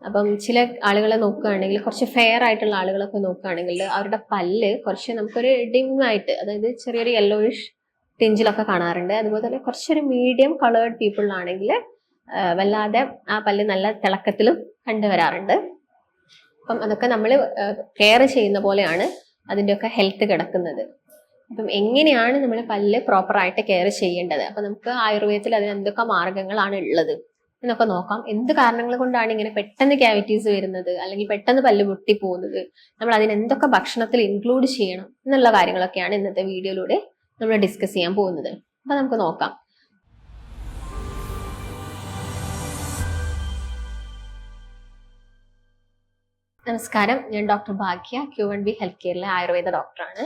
അപ്പം ചില ആളുകളെ നോക്കുകയാണെങ്കിൽ കുറച്ച് ഫെയർ ആയിട്ടുള്ള ആളുകളൊക്കെ നോക്കുകയാണെങ്കിൽ അവരുടെ പല്ല് കുറച്ച് നമുക്കൊരു ഡിമായിട്ട്, അതായത് ചെറിയൊരു യെല്ലോയിഷ് ടിഞ്ചിലൊക്കെ കാണാറുണ്ട്. അതുപോലെ തന്നെ കുറച്ചൊരു മീഡിയം കളേർഡ് പീപ്പിളിനാണെങ്കിൽ വല്ലാതെ ആ പല്ല് നല്ല തിളക്കത്തിലും കണ്ടുവരാറുണ്ട്. അപ്പം അതൊക്കെ നമ്മൾ കെയർ ചെയ്യുന്ന പോലെയാണ് അതിൻ്റെയൊക്കെ ഹെൽത്ത് കിടക്കുന്നത്. അപ്പം എങ്ങനെയാണ് നമ്മൾ പല്ല് പ്രോപ്പറായിട്ട് കെയർ ചെയ്യേണ്ടത്, അപ്പം നമുക്ക് ആയുർവേദത്തിൽ അതിന് എന്തൊക്കെ മാർഗങ്ങളാണ് ഉള്ളത് എന്നൊക്കെ നോക്കാം. എന്ത് കാരണങ്ങൾ കൊണ്ടാണ് ഇങ്ങനെ പെട്ടെന്ന് ക്യാവിറ്റീസ് വരുന്നത്, അല്ലെങ്കിൽ പെട്ടെന്ന് പല്ല് പൊട്ടിപ്പോകുന്നത്, നമ്മൾ അതിന് എന്തൊക്കെ ഭക്ഷണത്തിൽ ഇൻക്ലൂഡ് ചെയ്യണം എന്നുള്ള കാര്യങ്ങളൊക്കെയാണ് ഇന്നത്തെ വീഡിയോയിലൂടെ നമ്മൾ ഡിസ്കസ് ചെയ്യാൻ പോകുന്നത്. അപ്പൊ നമുക്ക് നോക്കാം. നമസ്കാരം, ഞാൻ ഡോക്ടർ ഭാഗ്യ, Q1B ഹെൽത്ത് കെയറിലെ ആയുർവേദ ഡോക്ടറാണ്.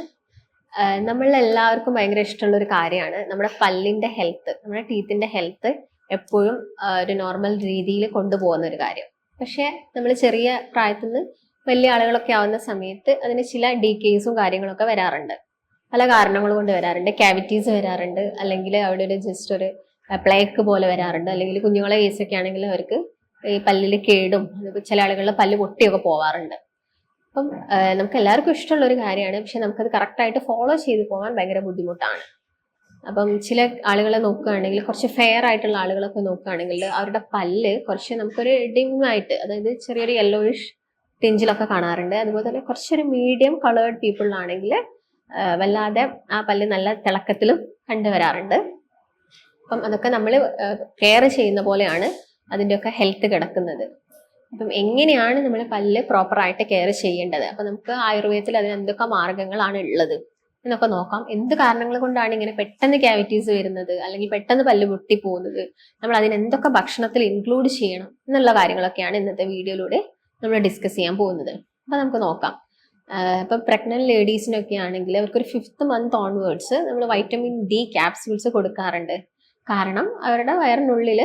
നമ്മളെല്ലാവർക്കും ഭയങ്കര ഇഷ്ടമുള്ള ഒരു കാര്യമാണ് നമ്മുടെ പല്ലിന്റെ ഹെൽത്ത്, നമ്മുടെ ടീത്തിന്റെ ഹെൽത്ത് എപ്പോഴും ഒരു നോർമൽ രീതിയിൽ കൊണ്ടുപോകുന്ന ഒരു കാര്യം. പക്ഷെ നമ്മൾ ചെറിയ പ്രായത്തിൽ നിന്ന് വലിയ ആളുകളൊക്കെ ആവുന്ന സമയത്ത് അതിന് ചില ഡീക്കേസും കാര്യങ്ങളൊക്കെ വരാറുണ്ട്. പല കാരണങ്ങൾ കൊണ്ട് വരാറുണ്ട്. ക്യാവിറ്റീസ് വരാറുണ്ട്, അല്ലെങ്കിൽ അവിടെ ഒരു ജസ്റ്റ് ഒരു പ്ലേക്ക് പോലെ വരാറുണ്ട്, അല്ലെങ്കിൽ കുഞ്ഞുങ്ങളെ കേസൊക്കെ ആണെങ്കിൽ അവർക്ക് ഈ പല്ലിൽ കേടും ചില ആളുകളുടെ പല്ല് പൊട്ടിയൊക്കെ പോവാറുണ്ട്. അപ്പം നമുക്ക് എല്ലാവർക്കും ഇഷ്ടമുള്ള ഒരു കാര്യമാണ്, പക്ഷെ നമുക്കത് കറക്റ്റായിട്ട് ഫോളോ ചെയ്ത് പോകാൻ ഭയങ്കര ബുദ്ധിമുട്ടാണ്. അപ്പം ചില ആളുകളെ നോക്കുകയാണെങ്കിൽ കുറച്ച് ഫെയർ ആയിട്ടുള്ള ആളുകളൊക്കെ നോക്കുകയാണെങ്കിൽ അവരുടെ പല്ല് കുറച്ച് നമുക്കൊരു ഡിമായിട്ട്, അതായത് ചെറിയൊരു യെല്ലോയിഷ് ടിഞ്ചിലൊക്കെ കാണാറുണ്ട്. അതുപോലെ തന്നെ കുറച്ചൊരു മീഡിയം കളേർഡ് പീപ്പിളിനാണെങ്കിൽ വല്ലാതെ ആ പല്ല് നല്ല തിളക്കത്തിലും കണ്ടുവരാറുണ്ട്. അപ്പം അതൊക്കെ നമ്മൾ കെയർ ചെയ്യുന്ന പോലെയാണ് അതിൻ്റെയൊക്കെ ഹെൽത്ത് കിടക്കുന്നത്. അപ്പം എങ്ങനെയാണ് നമ്മൾ പല്ല് പ്രോപ്പറായിട്ട് കെയർ ചെയ്യേണ്ടത്, അപ്പം നമുക്ക് ആയുർവേദത്തിൽ അതിന് എന്തൊക്കെ മാർഗങ്ങളാണ് ഉള്ളത് എന്നൊക്കെ നോക്കാം. എന്ത് കാരണങ്ങൾ കൊണ്ടാണ് ഇങ്ങനെ പെട്ടെന്ന് ക്യാവിറ്റീസ് വരുന്നത്, അല്ലെങ്കിൽ പെട്ടെന്ന് പല്ല് പൊട്ടിപ്പോകുന്നത്, നമ്മൾ അതിന് എന്തൊക്കെ ഭക്ഷണത്തിൽ ഇൻക്ലൂഡ് ചെയ്യണം എന്നുള്ള കാര്യങ്ങളൊക്കെയാണ് ഇന്നത്തെ വീഡിയോയിലൂടെ നമ്മൾ ഡിസ്കസ് ചെയ്യാൻ പോകുന്നത്. അപ്പം നമുക്ക് നോക്കാം. ഇപ്പൊ പ്രഗ്നന്റ് ലേഡീസിനൊക്കെ ആണെങ്കിൽ അവർക്കൊരു 5th month ഓൺവേർഡ്സ് നമ്മൾ വൈറ്റമിൻ ഡി ക്യാപ്സ്യൂൾസ് കൊടുക്കാറുണ്ട്. കാരണം അവരുടെ വയറിനുള്ളിൽ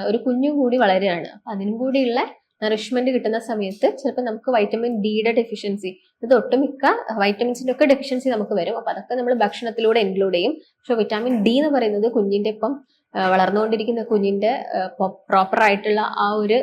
ഒരു കുഞ്ഞു കൂടി വളരുകയാണ്. അപ്പൊ അതിനും കൂടിയുള്ള നറിഷ്മെന്റ് കിട്ടുന്ന സമയത്ത് ചിലപ്പോൾ നമുക്ക് വൈറ്റമിൻ ഡിയുടെ ഡെഫിഷ്യൻസി, ഇത് ഒട്ടുമിക്ക വൈറ്റമിൻസിന്റെ ഒക്കെ ഡെഫിഷ്യൻസി നമുക്ക് വരും. അപ്പൊ അതൊക്കെ നമ്മൾ ഭക്ഷണത്തിലൂടെ ഇൻക്ലൂഡ് ചെയ്യും. പക്ഷെ വിറ്റാമിൻ ഡി എന്ന് പറയുന്നത് കുഞ്ഞിന്റെ ഇപ്പം വളർന്നുകൊണ്ടിരിക്കുന്ന കുഞ്ഞിന്റെ പ്രോപ്പർ ആയിട്ടുള്ള ആ ഒരു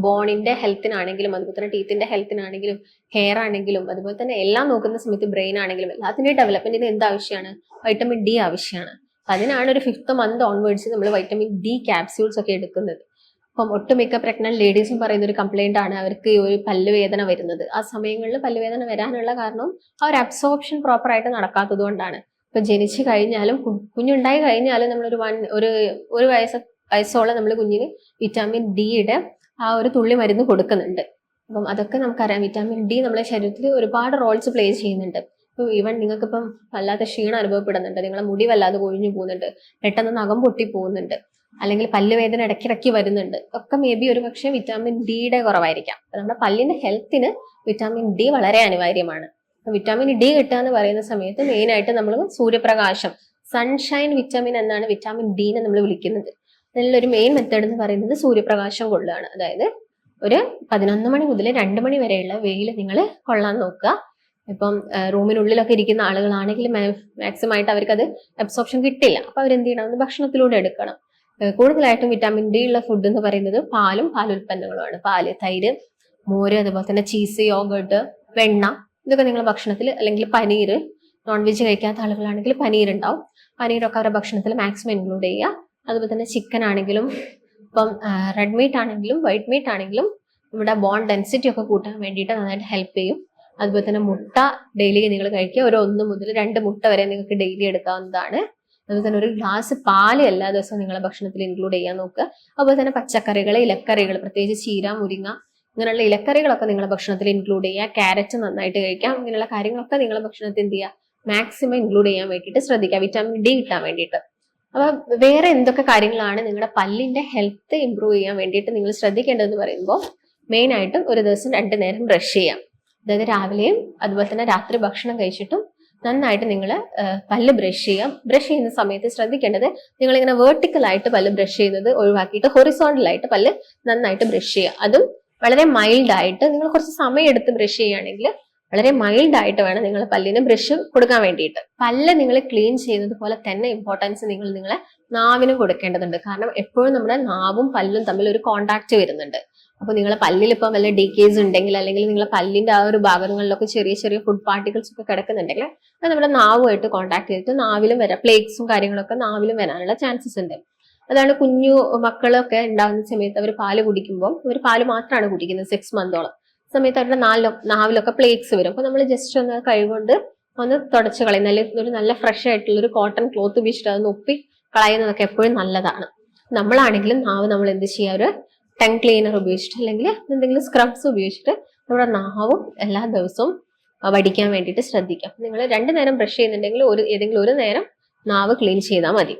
ബോണിന്റെ ഹെൽത്തിനാണെങ്കിലും, അതുപോലെ തന്നെ ടീത്തിന്റെ ഹെൽത്തിനാണെങ്കിലും, ഹെയർ ആണെങ്കിലും, അതുപോലെ തന്നെ എല്ലാം നോക്കുന്ന സമയത്ത് ബ്രെയിൻ ആണെങ്കിലും എല്ലാത്തിന്റെയും ഡെവലപ്മെന്റിന് എന്ത് ആവശ്യമാണ്? വൈറ്റമിൻ ഡി ആവശ്യമാണ്. അതിനാണ് ഒരു 5th month ഓൺവേർഡ്സ് നമ്മൾ വൈറ്റമിൻ ഡി ക്യാപ്സ്യൂൾസ് ഒക്കെ എടുക്കുന്നത്. അപ്പം ഒട്ടുമിക്ക പ്രഗ്നന്റ് ലേഡീസും പറയുന്ന ഒരു കംപ്ലൈന്റ് ആണ് അവർക്ക് ഒരു പല്ലുവേദന വരുന്നത്. ആ സമയങ്ങളിൽ പല്ലുവേദന വരാനുള്ള കാരണം ആ ഒരു അബ്സോർപ്ഷൻ പ്രോപ്പർ ആയിട്ട് നടക്കാത്തത് കൊണ്ടാണ്. ഇപ്പൊ ജനിച്ചു കഴിഞ്ഞാലും കുഞ്ഞുണ്ടായി കഴിഞ്ഞാലും നമ്മളൊരു ഒരു വയസ്സോളം നമ്മൾ കുഞ്ഞിന് വിറ്റാമിൻ ഡിയുടെ ആ ഒരു തുള്ളി മരുന്ന് കൊടുക്കുന്നുണ്ട്. അപ്പം അതൊക്കെ നമുക്കറിയാം. വിറ്റാമിൻ ഡി നമ്മുടെ ശരീരത്തിൽ ഒരുപാട് റോൾസ് പ്ലേ ചെയ്യുന്നുണ്ട്. ഇപ്പൊ ഈവൻ നിങ്ങൾക്കിപ്പം വല്ലാത്ത ക്ഷീണം അനുഭവപ്പെടുന്നുണ്ട്, നിങ്ങളെ മുടി വല്ലാതെ കൊഴിഞ്ഞു പോകുന്നുണ്ട്, പെട്ടെന്ന് നഖം പൊട്ടി പോകുന്നുണ്ട്, അല്ലെങ്കിൽ പല്ലുവേദന ഇടയ്ക്കിടയ്ക്ക് വരുന്നുണ്ട്, ഒക്കെ മേ ബി ഒരു പക്ഷേ വിറ്റാമിൻ ഡിയുടെ കുറവായിരിക്കാം. നമ്മുടെ പല്ലിന്റെ ഹെൽത്തിന് വിറ്റാമിൻ ഡി വളരെ അനിവാര്യമാണ്. വിറ്റാമിൻ ഡി കിട്ടുക എന്ന് പറയുന്ന സമയത്ത് മെയിൻ ആയിട്ട് നമ്മൾ സൂര്യപ്രകാശം, സൺഷൈൻ വിറ്റാമിൻ എന്നാണ് വിറ്റാമിൻ ഡിനെ നമ്മൾ വിളിക്കുന്നത്. അതിലൊരു മെയിൻ മെത്തേഡ് എന്ന് പറയുന്നത് സൂര്യപ്രകാശം കൊള്ളുകയാണ്. അതായത് ഒരു 11 മണി മുതൽ 2 മണി വരെയുള്ള വെയിൽ നിങ്ങൾ കൊള്ളാൻ നോക്കുക. ഇപ്പം റൂമിനുള്ളിലൊക്കെ ഇരിക്കുന്ന ആളുകളാണെങ്കിൽ മാക്സിമം ആയിട്ട് അവർക്ക് അത് അബ്സോർപ്ഷൻ കിട്ടില്ല. അപ്പൊ അവരെന്ത് ചെയ്യണം? ഭക്ഷണത്തിലൂടെ എടുക്കണം. കൂടുതലായിട്ടും വിറ്റാമിൻ ഡി ഉള്ള ഫുഡ് എന്ന് പറയുന്നത് പാലും പാലുൽപ്പന്നങ്ങളുമാണ്. പാല്, തൈര്, മോര്, അതുപോലെ തന്നെ ചീസ്, യോഗർട്ട്, വെണ്ണ, ഇതൊക്കെ നിങ്ങൾ ഭക്ഷണത്തിൽ, അല്ലെങ്കിൽ പനീർ, നോൺ വെജ് കഴിക്കാത്ത ആളുകളാണെങ്കിൽ പനീർ ഉണ്ടാവും. പനീരൊക്കെ അവരുടെ ഭക്ഷണത്തിൽ മാക്സിമം ഇൻക്ലൂഡ് ചെയ്യുക. അതുപോലെ തന്നെ ചിക്കൻ ആണെങ്കിലും, ഇപ്പം റെഡ് മീറ്റ് ആണെങ്കിലും വൈറ്റ് മീറ്റ് ആണെങ്കിലും നമ്മുടെ ബോൺ ഡെൻസിറ്റി ഒക്കെ കൂട്ടാൻ വേണ്ടിയിട്ട് നന്നായിട്ട് ഹെൽപ്പ് ചെയ്യും. അതുപോലെ തന്നെ മുട്ട ഡെയിലി നിങ്ങൾ കഴിക്കുക. ഒരു 1 മുതൽ 2 മുട്ട വരെ നിങ്ങൾക്ക് ഡെയിലി എടുക്കാവുന്നതാണ്. അതുപോലെ തന്നെ ഒരു ഗ്ലാസ് പാല് എല്ലാ ദിവസവും നിങ്ങളുടെ ഭക്ഷണത്തിൽ ഇൻക്ലൂഡ് ചെയ്യാൻ നോക്കുക. അതുപോലെ തന്നെ പച്ചക്കറികൾ, ഇലക്കറികൾ, പ്രത്യേകിച്ച് ചീര, മുരിങ്ങ, ഇങ്ങനെയുള്ള ഇലക്കറികളൊക്കെ നിങ്ങളുടെ ഭക്ഷണത്തിൽ ഇൻക്ലൂഡ് ചെയ്യുക. ക്യാരറ്റ് നന്നായിട്ട് കഴിക്കാം. ഇങ്ങനെയുള്ള കാര്യങ്ങളൊക്കെ നിങ്ങളുടെ ഭക്ഷണത്തിൽ എന്ത് ചെയ്യുക? മാക്സിമം ഇൻക്ലൂഡ് ചെയ്യാൻ വേണ്ടിയിട്ട് ശ്രദ്ധിക്കുക, വിറ്റാമിൻ ഡി കിട്ടാൻ വേണ്ടിയിട്ട്. അപ്പൊ വേറെ എന്തൊക്കെ കാര്യങ്ങളാണ് നിങ്ങളുടെ പല്ലിന്റെ ഹെൽത്ത് ഇംപ്രൂവ് ചെയ്യാൻ വേണ്ടിയിട്ട് നിങ്ങൾ ശ്രദ്ധിക്കേണ്ടതെന്ന് പറയുമ്പോൾ മെയിൻ ആയിട്ടും ഒരു ദിവസം 2 നേരം ബ്രഷ് ചെയ്യാം. അതായത് രാവിലെയും അതുപോലെ തന്നെ രാത്രി ഭക്ഷണം കഴിച്ചിട്ടും നന്നായിട്ട് നിങ്ങൾ പല്ല് ബ്രഷ് ചെയ്യാം. ബ്രഷ് ചെയ്യുന്ന സമയത്ത് ശ്രദ്ധിക്കേണ്ടത് നിങ്ങളിങ്ങനെ വേർട്ടിക്കൽ ആയിട്ട് പല്ല് ബ്രഷ് ചെയ്യുന്നത് ഒഴിവാക്കിയിട്ട് ഹൊറിസോണ്ടൽ ആയിട്ട് പല്ല് നന്നായിട്ട് ബ്രഷ് ചെയ്യുക. അതും വളരെ മൈൽഡ് ആയിട്ട്. നിങ്ങൾ കുറച്ച് സമയം എടുത്ത് ബ്രഷ് ചെയ്യുകയാണെങ്കിൽ വളരെ മൈൽഡ് ആയിട്ട് വേണം നിങ്ങൾ പല്ലിന് ബ്രഷ് കൊടുക്കാൻ വേണ്ടിയിട്ട്. പല്ല് നിങ്ങൾ ക്ലീൻ ചെയ്യുന്നത് പോലെ തന്നെ ഇമ്പോർട്ടൻസ് നിങ്ങൾ നിങ്ങളെ നാവിനും കൊടുക്കേണ്ടതുണ്ട്. കാരണം എപ്പോഴും നമ്മുടെ നാവും പല്ലും തമ്മിൽ ഒരു കോണ്ടാക്ട് വരുന്നുണ്ട്. അപ്പോൾ നിങ്ങളെ പല്ലിൽ ഇപ്പം വല്ല ഡീക്കേസ് ഉണ്ടെങ്കിൽ അല്ലെങ്കിൽ നിങ്ങളെ പല്ലിന്റെ ആ ഒരു ഭാഗങ്ങളിലൊക്കെ ചെറിയ ചെറിയ ഫുഡ് പാർട്ടിക്കിൾസ് ഒക്കെ കിടക്കുന്നുണ്ടെങ്കിൽ അത് നമ്മുടെ നാവുമായിട്ട് കോൺടാക്ട് ചെയ്തിട്ട് നാവിലും വരാം, പ്ലേക്സും കാര്യങ്ങളൊക്കെ നാവിലും വരാനുള്ള ചാൻസസ് ഉണ്ട്. അതാണ് കുഞ്ഞു മക്കളൊക്കെ ഉണ്ടാകുന്ന സമയത്ത് അവർ പാല് കുടിക്കുമ്പോൾ അവർ പാല് മാത്രമാണ് കുടിക്കുന്നത് 6 മന്തോളം സമയത്ത് അവരുടെ നാവിലൊക്കെ പ്ലേക്സ് വരും. അപ്പൊ നമ്മൾ ജസ്റ്റ് ഒന്ന് കൈകൊണ്ട് ഒന്ന് തുടച്ച് കളയും, ഒരു നല്ല ഫ്രഷ് ആയിട്ടുള്ള ഒരു കോട്ടൺ ക്ലോത്ത് ഉപയോഗിച്ചിട്ട് അതൊന്ന് ഒപ്പി കളയുന്നതൊക്കെ എപ്പോഴും നല്ലതാണ്. നമ്മളാണെങ്കിലും നാവ് നമ്മൾ എന്ത് ചെയ്യുക, ഒരു ടങ് ക്ലീനർ ഉപയോഗിച്ചിട്ട് അല്ലെങ്കിൽ എന്തെങ്കിലും സ്ക്രബ്സ് ഉപയോഗിച്ചിട്ട് നമ്മുടെ നാവും എല്ലാ ദിവസവും വടിക്കാൻ വേണ്ടിയിട്ട് ശ്രദ്ധിക്കാം. നിങ്ങൾ 2 നേരം ബ്രഷ് ചെയ്യുന്നുണ്ടെങ്കിൽ ഏതെങ്കിലും ഒരു നേരം നാവ് ക്ലീൻ ചെയ്താൽ മതി.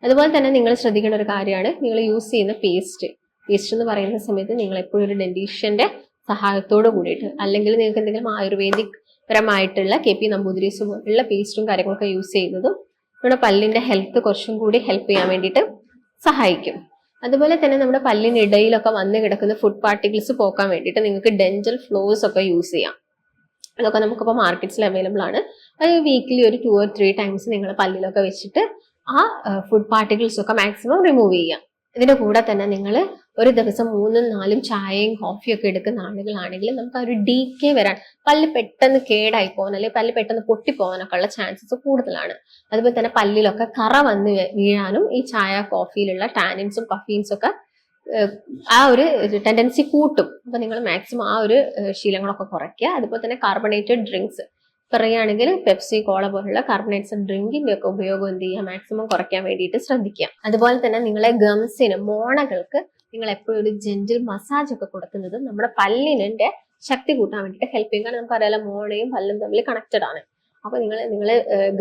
അതുപോലെ തന്നെ നിങ്ങൾ ശ്രദ്ധിക്കേണ്ട ഒരു കാര്യമാണ് നിങ്ങൾ യൂസ് ചെയ്യുന്ന പേസ്റ്റ് എന്ന് പറയുന്ന സമയത്ത് നിങ്ങൾ എപ്പോഴും ഒരു ഡെന്റീഷ്യന്റെ സഹായത്തോട് കൂടിയിട്ട്, അല്ലെങ്കിൽ നിങ്ങൾക്ക് എന്തെങ്കിലും ആയുർവേദിക് പരമായിട്ടുള്ള KP നമ്പൂതിരീസ് പോലുള്ള പേസ്റ്റും കാര്യങ്ങളൊക്കെ യൂസ് ചെയ്യുന്നതും നമ്മുടെ പല്ലിന്റെ ഹെൽത്ത് കുറച്ചും കൂടി ഹെൽപ്പ് ചെയ്യാൻ വേണ്ടിയിട്ട് സഹായിക്കും. അതുപോലെ തന്നെ നമ്മുടെ പല്ലിനിടയിലൊക്കെ വന്ന് കിടക്കുന്ന ഫുഡ് പാർട്ടിക്കിൾസ് പോക്കാൻ വേണ്ടിയിട്ട് നിങ്ങൾക്ക് ഡെന്റൽ ഫ്ലോസ് ഒക്കെ യൂസ് ചെയ്യാം. അതൊക്കെ നമുക്കിപ്പോൾ മാർക്കറ്റ്സിൽ അവൈലബിൾ ആണ്. അത് വീക്കിലി ഒരു 2 or 3 ടൈംസ് നിങ്ങൾ പല്ലിലൊക്കെ വെച്ചിട്ട് ആ ഫുഡ് പാർട്ടിക്കിൾസ് ഒക്കെ മാക്സിമം റിമൂവ് ചെയ്യാം. ഇതിന്റെ കൂടെ തന്നെ നിങ്ങൾ ഒരു ദിവസം 3-4 ചായയും കോഫിയും ഒക്കെ എടുക്കുന്ന ആളുകളാണെങ്കിൽ നമുക്ക് ആ ഒരു ഡീക്കേ വരാൻ, പല്ല് പെട്ടെന്ന് കേടായി പോകാൻ അല്ലെങ്കിൽ പല്ല് പെട്ടെന്ന് പൊട്ടിപ്പോകാനൊക്കെ ഉള്ള ചാൻസസ് കൂടുതലാണ്. അതുപോലെ തന്നെ പല്ലിലൊക്കെ കറ വന്ന് വീഴാനും ഈ ചായ കോഫിയിലുള്ള ടാനിൻസും കഫീൻസും ഒക്കെ ആ ഒരു ടെൻഡൻസി കൂട്ടും. അപ്പൊ നിങ്ങൾ മാക്സിമം ആ ഒരു ശീലങ്ങളൊക്കെ കുറയ്ക്കുക. അതുപോലെ തന്നെ കാർബണേറ്റഡ് ഡ്രിങ്ക്സ് പറയുകയാണെങ്കിൽ പെപ്സി, കോള പോലുള്ള കാർബണേറ്റ്സ് ഡ്രിങ്കിന്റെ ഒക്കെ ഉപയോഗം എന്ത് ചെയ്യുക, മാക്സിമം കുറയ്ക്കാൻ വേണ്ടിയിട്ട് ശ്രദ്ധിക്കുക. അതുപോലെ തന്നെ നിങ്ങളെ ഗംസിന്, മോണകൾക്ക് നിങ്ങൾ എപ്പോഴും ഒരു ജെന്റിൽ മസാജ് ഒക്കെ കൊടുക്കുന്നത് നമ്മുടെ പല്ലിനെ ശക്തി കൂട്ടാൻ വേണ്ടിയിട്ട് ഹെൽപ്പ് ചെയ്യും. കാരണം നമുക്കറിയാലോ മോണയും പല്ലും തമ്മിൽ കണക്റ്റഡ് ആണ്. അപ്പൊ നിങ്ങൾ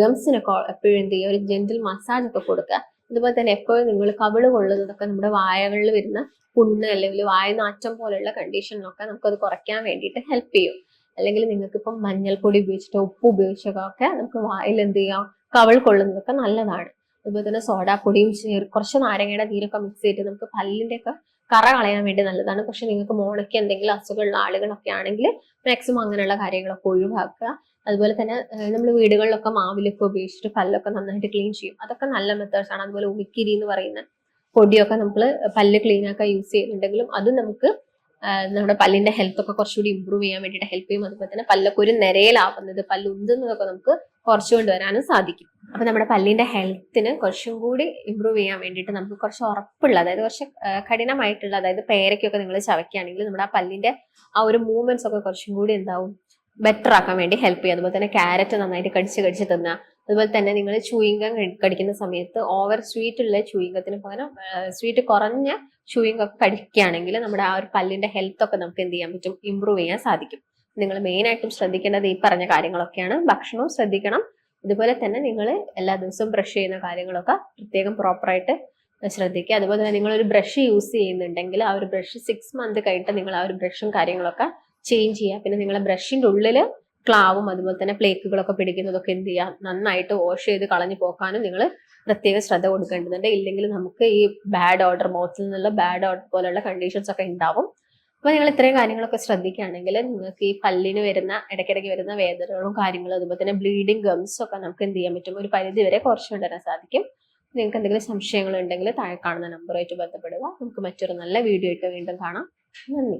ഗംസിനൊക്കെ എപ്പോഴും എന്ത് ചെയ്യുക, ഒരു ജെന്റിൽ മസാജ് ഒക്കെ കൊടുക്കുക. അതുപോലെ തന്നെ എപ്പോഴും നിങ്ങൾ കവിള് കൊള്ളുന്നതൊക്കെ നമ്മുടെ വായകളിൽ വരുന്ന പുണ്ണ് അല്ലെങ്കിൽ വായനാറ്റം പോലുള്ള കണ്ടീഷനിലൊക്കെ നമുക്കത് കുറയ്ക്കാൻ വേണ്ടിയിട്ട് ഹെൽപ്പ് ചെയ്യും. അല്ലെങ്കിൽ നിങ്ങൾക്ക് ഇപ്പം മഞ്ഞൾപ്പൊടി ഉപയോഗിച്ചിട്ടോ ഉപ്പ് ഉപയോഗിച്ചൊക്കെ നമുക്ക് വായിൽ എന്ത് ചെയ്യാം, കവിൾ കൊള്ളുന്നതൊക്കെ നല്ലതാണ്. അതുപോലെ തന്നെ സോഡാപ്പൊടിയും കുറച്ച് നാരങ്ങയുടെ നീരൊക്കെ മിക്സ് ചെയ്തിട്ട് നമുക്ക് പല്ലിന്റെ ഒക്കെ കറ കളയാൻ വേണ്ടി നല്ലതാണ്. പക്ഷെ നിങ്ങൾക്ക് മോണയ്ക്ക് എന്തെങ്കിലും അസുഖമുള്ള ആളുകളൊക്കെ ആണെങ്കിൽ മാക്സിമം അങ്ങനെയുള്ള കാര്യങ്ങളൊക്കെ ഒഴിവാക്കുക. അതുപോലെ തന്നെ നമ്മൾ വീടുകളിലൊക്കെ മാവിലൊക്കെ ഉപയോഗിച്ചിട്ട് പല്ലൊക്കെ നന്നായിട്ട് ക്ലീൻ ചെയ്യും. അതൊക്കെ നല്ല മെത്തേഡ്സ് ആണ്. അതുപോലെ ഉമിക്കിരി എന്ന് പറയുന്ന പൊടിയൊക്കെ നമ്മൾ പല്ല് ക്ലീൻ ആക്കാൻ യൂസ് ചെയ്യുന്നുണ്ടെങ്കിലും അത് നമുക്ക് നമ്മുടെ പല്ലിന്റെ ഹെൽത്ത് ഒക്കെ കുറച്ചുകൂടി ഇമ്പ്രൂവ് ചെയ്യാൻ വേണ്ടിയിട്ട് ഹെൽപ്പ് ചെയ്യും. അതുപോലെ തന്നെ പല്ലൊക്കെ ഒരു നിരയിലാവുന്നത്, പല്ല് ഉന്തുന്നതൊക്കെ നമുക്ക് കുറച്ചു കൊണ്ടുവരാനും സാധിക്കും. അപ്പൊ നമ്മുടെ പല്ലിന്റെ ഹെൽത്തിന് കുറച്ചും കൂടി ഇമ്പ്രൂവ് ചെയ്യാൻ വേണ്ടിയിട്ട് നമുക്ക് കുറച്ച് ഉറപ്പുള്ള, അതായത് കുറച്ച് കഠിനമായിട്ടുള്ള, അതായത് പേരയ്ക്കൊക്കെ നിങ്ങൾ ചവയ്ക്കുകയാണെങ്കിൽ നമ്മുടെ ആ പല്ലിന്റെ ആ ഒരു മൂവ്മെന്റ്സ് ഒക്കെ കുറച്ചും കൂടി എന്താവും, ബെറ്റർ ആക്കാൻ വേണ്ടി ഹെൽപ്പ് ചെയ്യും. അതുപോലെ തന്നെ ക്യാരറ്റ് നന്നായിട്ട് കടിച്ച് തിന്നുക. അതുപോലെ തന്നെ നിങ്ങൾ ചൂയിങ്കം കടിക്കുന്ന സമയത്ത് ഓവർ സ്വീറ്റ് ഉള്ള ചൂയിങ്കത്തിന് പകരം സ്വീറ്റ് കുറഞ്ഞ ചൂയിങ്കം ഒക്കെ കടിക്കുകയാണെങ്കിൽ നമ്മുടെ ആ ഒരു പല്ലിന്റെ ഹെൽത്ത് ഒക്കെ നമുക്ക് എന്ത് ചെയ്യാൻ പറ്റും, ഇമ്പ്രൂവ് ചെയ്യാൻ സാധിക്കും. നിങ്ങൾ മെയിൻ ആയിട്ടും ശ്രദ്ധിക്കേണ്ടത് ഈ പറഞ്ഞ കാര്യങ്ങളൊക്കെയാണ്. ഭക്ഷണവും ശ്രദ്ധിക്കണം. അതുപോലെ തന്നെ നിങ്ങൾ എല്ലാ ദിവസവും ബ്രഷ് ചെയ്യുന്ന കാര്യങ്ങളൊക്കെ പ്രത്യേകം പ്രോപ്പറായിട്ട് ശ്രദ്ധിക്കുക. അതുപോലെ തന്നെ നിങ്ങൾ ഒരു ബ്രഷ് യൂസ് ചെയ്യുന്നുണ്ടെങ്കിൽ ആ ഒരു ബ്രഷ് 6 മന്ത് കഴിഞ്ഞിട്ട് നിങ്ങൾ ആ ഒരു ബ്രഷും കാര്യങ്ങളൊക്കെ ചേഞ്ച് ചെയ്യുക. പിന്നെ നിങ്ങളെ ബ്രഷിന്റെ ഉള്ളിൽ ക്ലാവും അതുപോലെ തന്നെ പ്ലേക്കുകളൊക്കെ പിടിക്കുന്നതൊക്കെ എന്ത് ചെയ്യുക, നന്നായിട്ട് വാഷ് ചെയ്ത് കളഞ്ഞു പോക്കാനും നിങ്ങൾ പ്രത്യേക ശ്രദ്ധ കൊടുക്കേണ്ടതുണ്ട്. ഇല്ലെങ്കിൽ നമുക്ക് ഈ ബാഡ് ഓർഡർ, മൗത്തിൽ നിന്നുള്ള ബാഡ് ഓർഡർ പോലുള്ള കണ്ടീഷൻസ് ഒക്കെ ഉണ്ടാവും. അപ്പൊ നിങ്ങൾ ഇത്രയും കാര്യങ്ങളൊക്കെ ശ്രദ്ധിക്കുകയാണെങ്കിൽ നിങ്ങൾക്ക് ഈ പല്ലിന് വരുന്ന ഇടയ്ക്കിടയ്ക്ക് വരുന്ന വേദനകളും കാര്യങ്ങളും അതുപോലെ തന്നെ ബ്ലീഡിങ് ഗംസ് ഒക്കെ നമുക്ക് എന്ത് ചെയ്യാൻ പറ്റും, ഒരു പരിധി വരെ കുറച്ചു കൊണ്ടുവരാൻ സാധിക്കും. നിങ്ങൾക്ക് എന്തെങ്കിലും സംശയങ്ങൾ ഉണ്ടെങ്കിൽ താഴെ കാണുന്ന നമ്പറുമായിട്ട് ബന്ധപ്പെടുക. നമുക്ക് മറ്റൊരു നല്ല വീഡിയോ ആയിട്ട് വീണ്ടും കാണാം. നന്ദി.